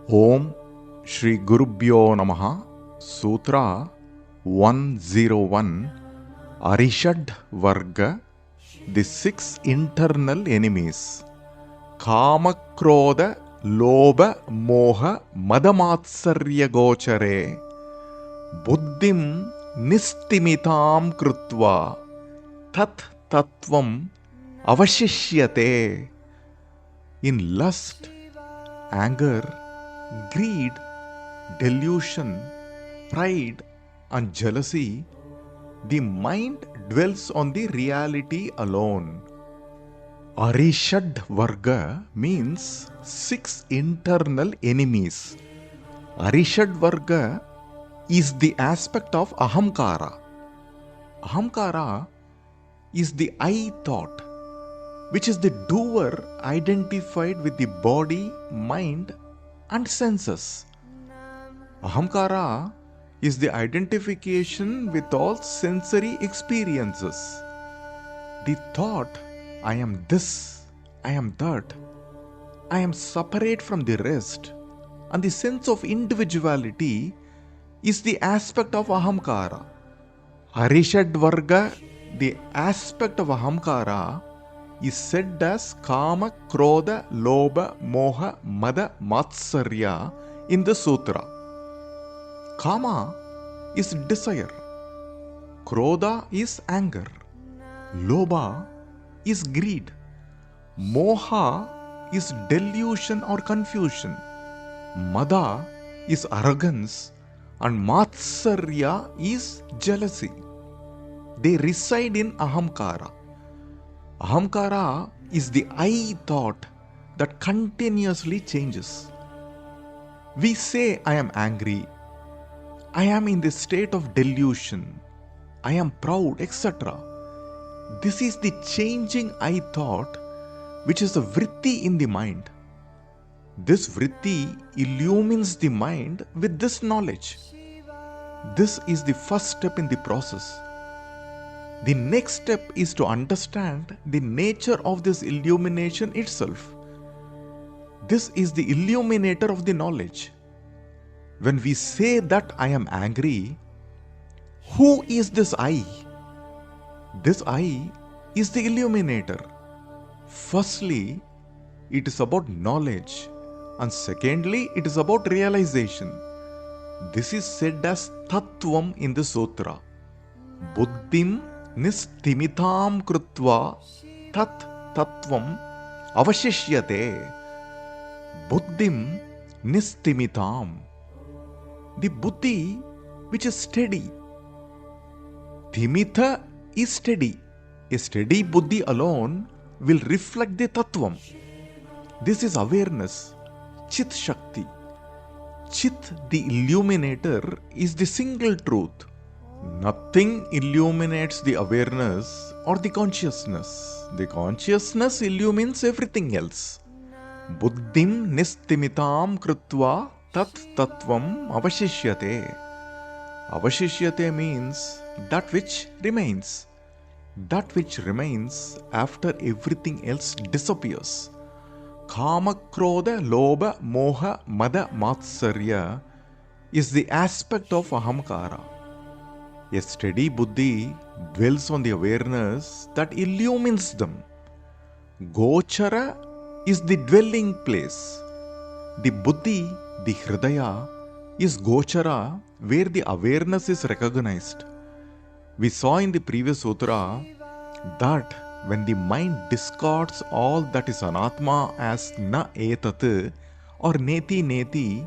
Om Shri Gurubhyo Namaha. Sutra 101. Arishad Varga. The six internal enemies. Kama Krodha Lobha Moha Madamatsarya Gochare. Buddhim Nistimitam Krutva. Tat Tattvam Avashishyate. In lust, anger, greed, delusion, pride and jealousy, the mind dwells on the reality alone. Arishad Varga means six internal enemies. Arishad Varga is the aspect of Ahamkara. Ahamkara is the I thought, which is the doer identified with the body, mind and senses. Ahamkara is the identification with all sensory experiences. The thought, I am this, I am that, I am separate from the rest, and the sense of individuality is the aspect of Ahamkara. Arishad Varga, the aspect of Ahamkara, is said as Kama, Krodha, Lobha, Moha, Mada, Matsarya in the Sutra. Kama is desire. Krodha is anger. Lobha is greed. Moha is delusion or confusion. Mada is arrogance. And Matsarya is jealousy. They reside in Ahamkara. Ahamkara is the I thought that continuously changes. We say, I am angry, I am in the state of delusion, I am proud, etc. This is the changing I thought, which is a vritti in the mind. This vritti illumines the mind with this knowledge. This is the first step in the process. The next step is to understand the nature of this illumination itself. This is the illuminator of the knowledge. When we say that I am angry, who is this I? This I is the illuminator. Firstly, it is about knowledge, and secondly, it is about realization. This is said as Tattvam in the Sutra. Buddhim Nistimitam Krutva Tat Tattvam Avashishyate. Buddhim Nistimitam. The buddhi which is steady. Timitha is steady. A steady buddhi alone will reflect the Tattvam. This is awareness, Chit Shakti. Chit, the illuminator, is the single truth. Nothing illuminates the awareness or the consciousness. The consciousness illumines everything else. Buddhim nistimitam krutva tat tattvam avashishyate. Avashishyate means that which remains. That which remains after everything else disappears. Kama, Krodha, Lobha, Moha, Mada, Matsarya is the aspect of Ahamkara. A steady buddhi dwells on the awareness that illumines them. Gochara is the dwelling place. The buddhi, the hridaya, is Gochara where the awareness is recognized. We saw in the previous sutra that when the mind discards all that is anatma as na etat or neti neti,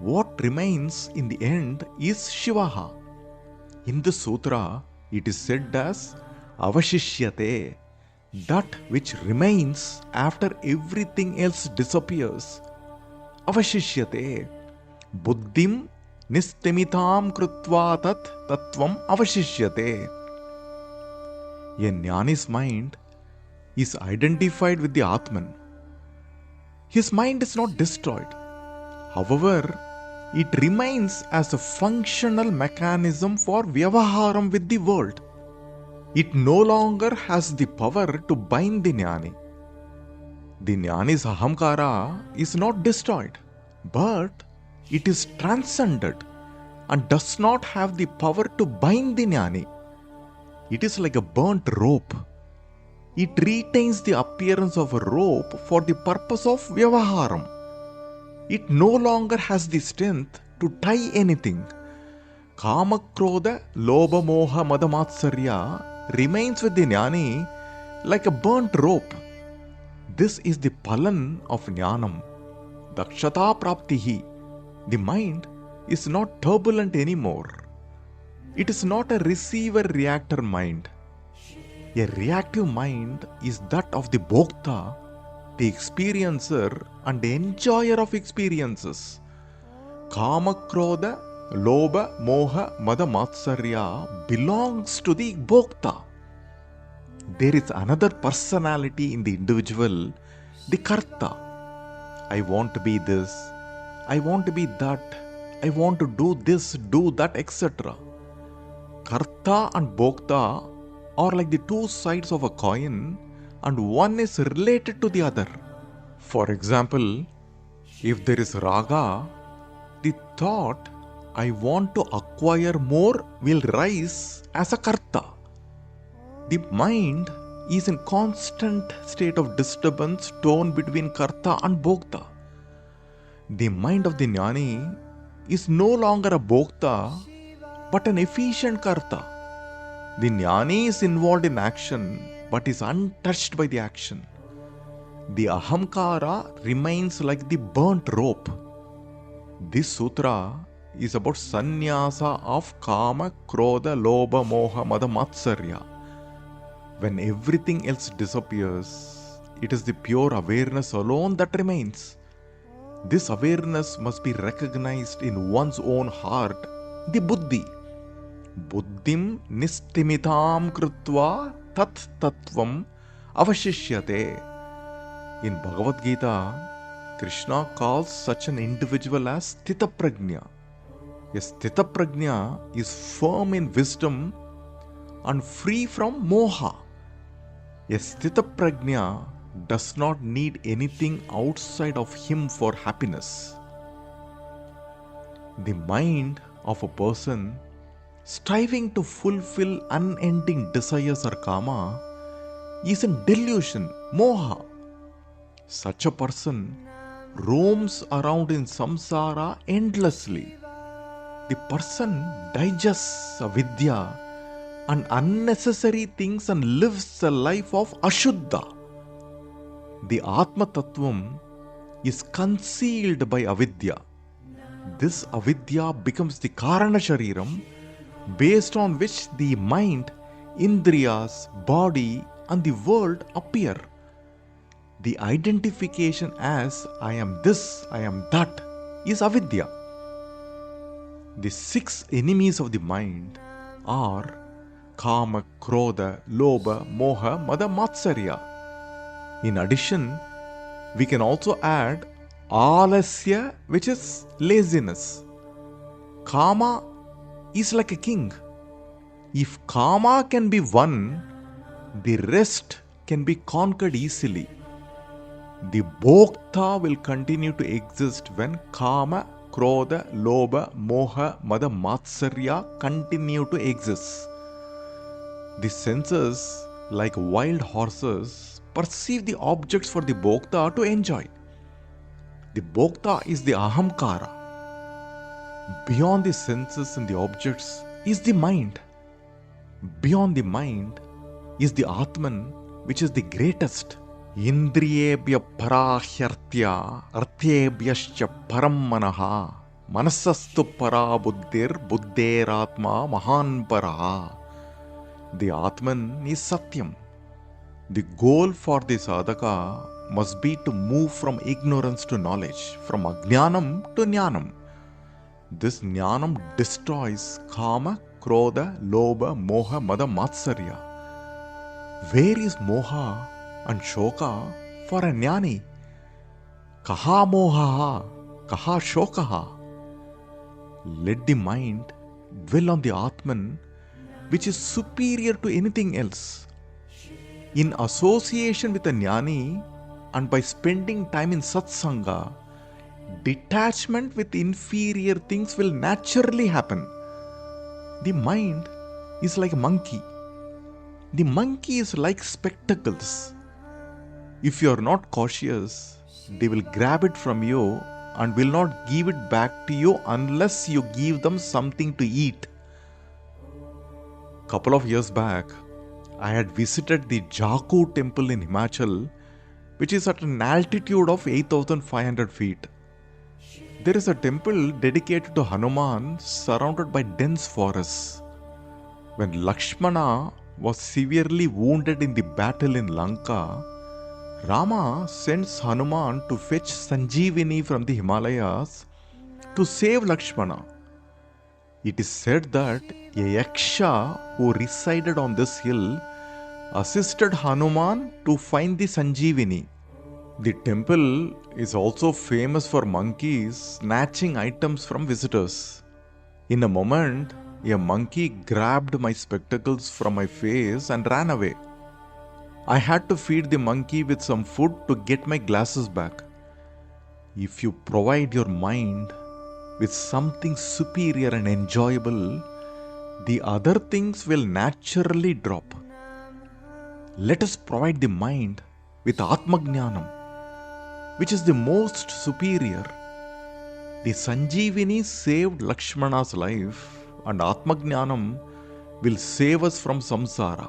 what remains in the end is Shivaha. In the sutra, it is said as avashishyate, that which remains after everything else disappears. Avashishyate. Buddhim nistimitam krutva tat tattvam avashishyate. A jnani's mind is identified with the Atman. His mind is not destroyed. However, it remains as a functional mechanism for vyavaharam with the world. It no longer has the power to bind the jnani. The jnani's ahamkara is not destroyed. but it is transcended and does not have the power to bind the jnani. It is like a burnt rope. It retains the appearance of a rope for the purpose of vyavaharam. It no longer has the strength to tie anything. Kama, Krodha, Lobha, Moha, Mada, Matsarya remains with the jnani like a burnt rope. This is the palan of jnanam. Dakshata praptihi. The mind is not turbulent anymore. It is not a receiver-reactor mind. A reactive mind is that of the bhokta, the experiencer and enjoyer of experiences. Kama, Krodha, Lobha, Moha, Mada, Matsarya belongs to the bhokta. There is another personality in the individual, the karta. I want to be this, I want to be that, I want to do this, do that, etc. Karta and bhokta are like the two sides of a coin, and one is related to the other. For example, if there is raga, the thought I want to acquire more will rise as a karta. The mind is in constant state of disturbance torn between karta and bhokta. The mind of the jnani is no longer a bhokta but an efficient karta. The jnani is involved in action but is untouched by the action. The ahamkara remains like the burnt rope. This sutra is about sannyasa of kama, krodha, lobha, moha, mada, matsarya. When everything else disappears, it is the pure awareness alone that remains. This awareness must be recognized in one's own heart, the buddhi. Buddhim nistimitam krutva tat tattvam avashishyate. In Bhagavad Gita, Krishna calls such an individual as sthita prajna. A sthita prajna is firm in wisdom and free from moha. A sthita prajna does not need anything outside of him for happiness. The mind of a person striving to fulfill unending desires or kama is in delusion, moha. Such a person roams around in samsara endlessly. The person digests avidya and unnecessary things and lives a life of ashuddha. The Atma Tattvam is concealed by avidya. This avidya becomes the Karana Shariram, based on which the mind, indriyas, body and the world appear. The identification as I am this, I am that is avidya. The 6 enemies of the mind are Kama, Krodha, Lobha, Moha, Mada, Matsarya. In addition, we can also add Alasya, which is laziness. Kama is like a king. If Kama can be won, the rest can be conquered easily. The bhokta will continue to exist when Kama, Krodha, Lobha, Moha, Mada, Matsarya continue to exist. The senses, like wild horses, perceive the objects for the bhokta to enjoy. The bhokta is the ahamkara. Beyond the senses and the objects is the mind. Beyond the mind is the Atman, which is the greatest. Indriyebhya parahyartya artyebhyascha param manaha manasastu para buddhir buddheratma mahan paraha. The Atman is Satyam. The goal for the sadhaka must be to move from ignorance to knowledge, from ajnanam to jnanam. This jnanam destroys kama, krodha, lobha, moha, mada, matsarya. Where is moha and shoka for a jnani? Kaha moha, kaha shokaha. Let the mind dwell on the Atman, which is superior to anything else. In association with a jnani and by spending time in satsanga, detachment with inferior things will naturally happen. The mind is like a monkey. The monkey is like spectacles. If you are not cautious, they will grab it from you and will not give it back to you unless you give them something to eat. Couple of years back, I had visited the Jaku temple in Himachal, which is at an altitude of 8,500 feet. There is a temple dedicated to Hanuman surrounded by dense forests. When Lakshmana was severely wounded in the battle in Lanka, Rama sends Hanuman to fetch Sanjeevani from the Himalayas to save Lakshmana. It is said that a Yaksha who resided on this hill assisted Hanuman to find the Sanjeevani. The temple is also famous for monkeys snatching items from visitors. In a moment, a monkey grabbed my spectacles from my face and ran away. I had to feed the monkey with some food to get my glasses back. If you provide your mind with something superior and enjoyable, the other things will naturally drop. Let us provide the mind with Atma Jnānam, which is the most superior. The Sanjeevani saved Lakshmana's life, and Atma Jnānam will save us from samsara.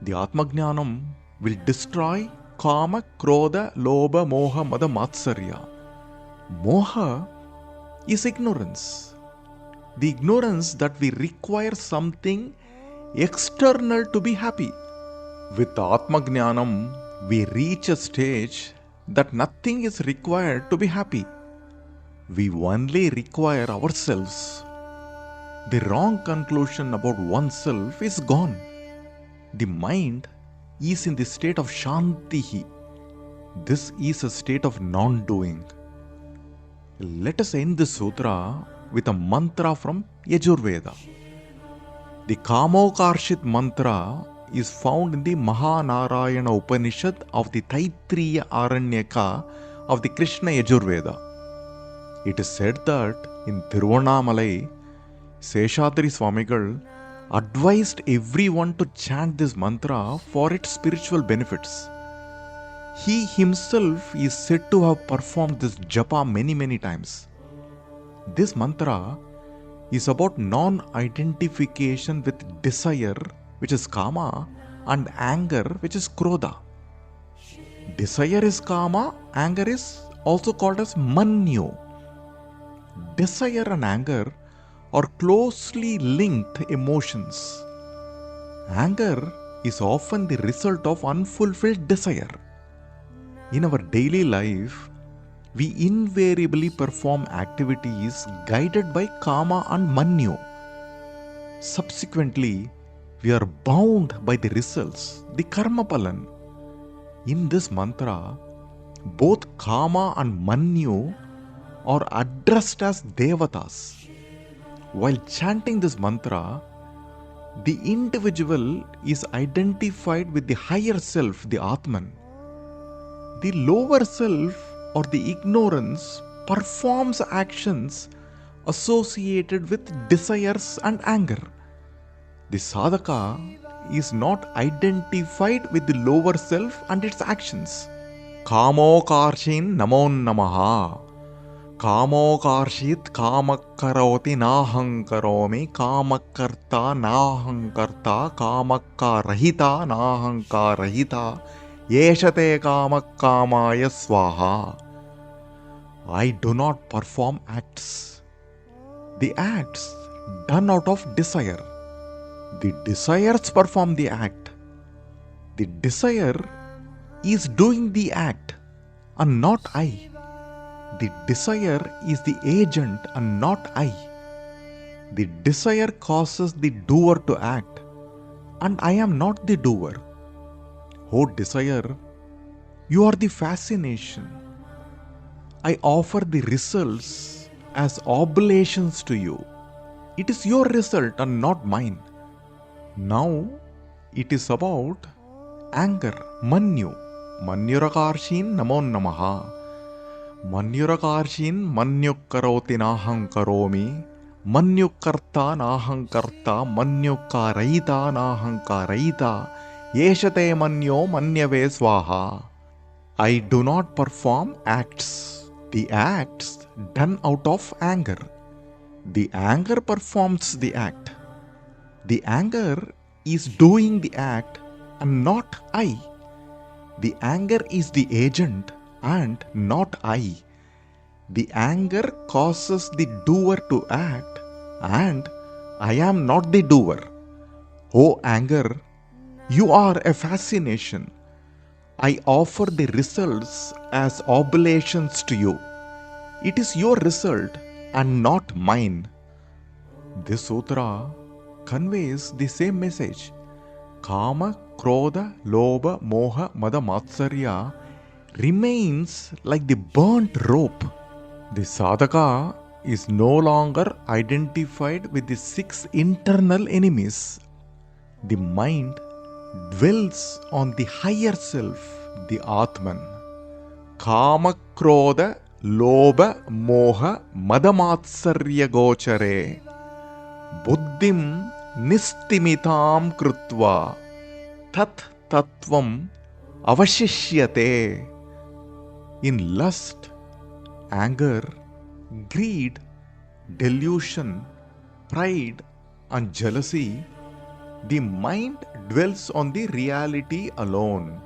The Atma Jnānam will destroy Kama, Krodha, Lobha, Moha, Mada, Matsarya. Moha is ignorance. The ignorance that we require something external to be happy. With Atma Jnānam, we reach a stage that nothing is required to be happy. We only require ourselves. The wrong conclusion about oneself is gone. The mind is in the state of Shantihi. This is a state of non-doing. Let us end this sutra with a mantra from Yajurveda. The Kamokarshit mantra is found in the Mahanarayana Upanishad of the Taittiriya Aranyaka of the Krishna Yajurveda. It is said that in Tiruvannamalai, Seshadri Swamigal advised everyone to chant this mantra for its spiritual benefits. He himself is said to have performed this japa many times. This mantra is about non-identification with desire, which is kama, and anger, which is krodha. Desire is kama, anger is also called as manyu. Desire and anger are closely linked emotions. Anger is often the result of unfulfilled desire. In our daily life, we invariably perform activities guided by kama and manyu. Subsequently, we are bound by the results, the karma palan. In this mantra, both kama and manyu are addressed as devatas. While chanting this mantra, the individual is identified with the higher self, the Atman. The lower self or the ignorance performs actions associated with desires and anger. The sadhaka is not identified with the lower self and its actions. Kamokarshin namo namaha. Kamokarshit kamakaroti nahankaromi. Kamakarta nahankarta. Kamakarahita nahankarahita. Yeshate kamakamaya swaha. I do not perform acts. The acts done out of desire. The desires perform the act. The desire is doing the act and not I. The desire is the agent and not I. The desire causes the doer to act, and I am not the doer. O desire, you are the fascination. I offer the results as oblations to you. It is your result and not mine. Now it is about anger, manyu. Manyurakarshin namo namaha. Manyurakarshin manyukkaroti naham karomi. Manyukarta naham karta. Manyukaraita naham karaita. Yeshate manyo manyave swaha. I do not perform acts. The acts done out of anger. The anger performs the act. The anger is doing the act and not I. The anger is the agent and not I. The anger causes the doer to act and I am not the doer. O anger, you are a fascination. I offer the results as oblations to you. It is your result and not mine. This sutra conveys the same message. Kama, Krodha, Lobha, Moha, Mada, Matsarya remains like the burnt rope. The sadhaka is no longer identified with the 6 internal enemies. The mind dwells on the higher self, the Atman. Kama, Krodha, Lobha, Moha, Mada, Matsarya gochare. Buddhim nistimitam krutva tat tattvam avashishyate. In lust, anger, greed, delusion, pride and jealousy, the mind dwells on the reality alone.